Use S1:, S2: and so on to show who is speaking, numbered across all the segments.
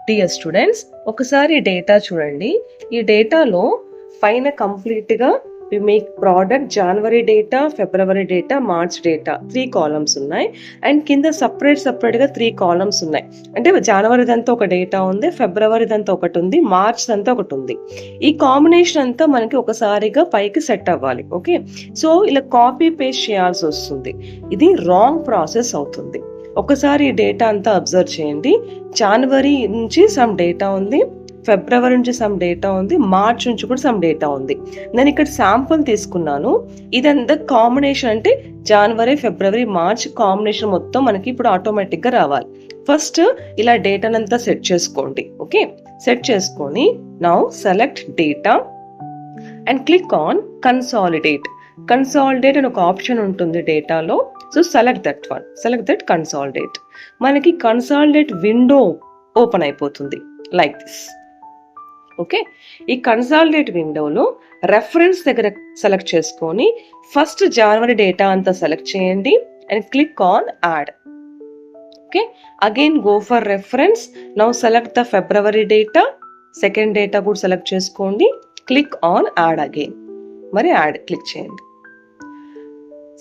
S1: Dear students, ఒకసారి data చూడండి. ఈ డేటాలో పైన కంప్లీట్ గా వి మేక్ ప్రోడక్ట్ జనవరి డేటా, ఫిబ్రవరి డేటా, మార్చ్ డేటా 3 కాలమ్స్ ఉన్నాయి. అండ్ కింద సపరేట్ గా 3 కాలమ్స్ ఉన్నాయి. అంటే జనవరి దంతా ఒక డేటా ఉంది, ఫిబ్రవరి దంతా ఒకటి ఉంది, మార్చ్ దంతా ఒకటి ఉంది. ఈ కాంబినేషన్ అంతా మనకి ఒకసారిగా పైకి సెట్ అవ్వాలి. ఓకే, సో ఇలా కాపీ పేస్ట్ చేయాల్సి వస్తుంది. ఇది రాంగ్ ప్రాసెస్ అవుతుంది. ఒకసారి ఈ డేటా అంతా అబ్జర్వ్ చేయండి. జనవరి నుంచి సమ్ డేటా ఉంది, ఫిబ్రవరి నుంచి సమ్ డేటా ఉంది, మార్చ్ నుంచి కూడా సమ్ డేటా ఉంది. నేను ఇక్కడ శాంపుల్ తీసుకున్నాను. ఇదంతా కాంబినేషన్, అంటే జనవరి, ఫిబ్రవరి, మార్చ్ కాంబినేషన్ మొత్తం మనకి ఇప్పుడు ఆటోమేటిక్ గా రావాలి. ఫస్ట్ ఇలా డేటానంతా సెట్ చేసుకోండి. ఓకే, సెట్ చేసుకొని now select data and click on consolidate. Consolidate అని ఒక ఆప్షన్ ఉంటుంది డేటాలో. So select that one, select that consolidate. మనకి కన్సాలిడేట్ విండో ఓపెన్ అయిపోతుంది లైక్ దిస్. ఓకే, ఈ కన్సాలిడేట్ విండోలో రెఫరెన్స్ దగ్గర సెలెక్ట్ చేసుకొని ఫస్ట్ జనవరి డేటా అంతా సెలెక్ట్ చేయండి and click on add. Okay, again go for reference. Now select the February data, second data కూడా select చేసుకోండి, క్లిక్ ఆన్ యాడ్ అగైన్. మరి యాడ్ క్లిక్ చేయండి.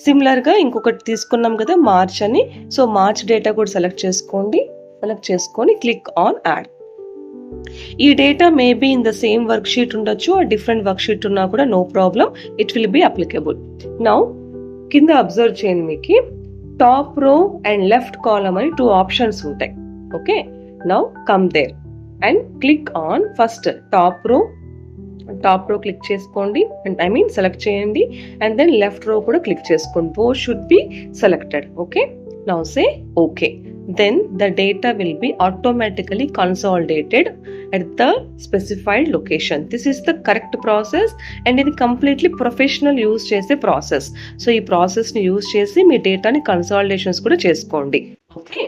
S1: సిమిలర్ గా ఇంకొకటి తీసుకున్నాం కదా మార్చ్ అని, సో మార్చ్ డేటా కూడా సెలెక్ట్ చేసుకోండి, సెలెక్ట్ చేసుకొని క్లిక్ ఆన్ యాడ్. ఈ data maybe in the same worksheet ఉండొచ్చు, ఆ డిఫరెంట్ వర్క్ షీట్ ఉన్నా కూడా no problem, it will be applicable. Now కింద అబ్జర్వ్ చేయండి, మీకు టాప్ రో అండ్ లెఫ్ట్ కాలమ్ అని 2 ఆప్షన్స్ ఉంటాయి. Okay, now come there and click on first top row click చేసుకోండి, ఐ మీన్ సెలెక్ట్ చేయండి. అండ్ దెన్ లెఫ్ట్ రో కూడా click చేసుకోండి. Both should be selected. Okay, now say okay. Then the data will be automatically consolidated at the specified location. This is the correct process and ఇది completely professional use చేసే process. So ఈ process ని use చేసి మీ డేటాని consolidations కూడా చేసుకోండి. Okay.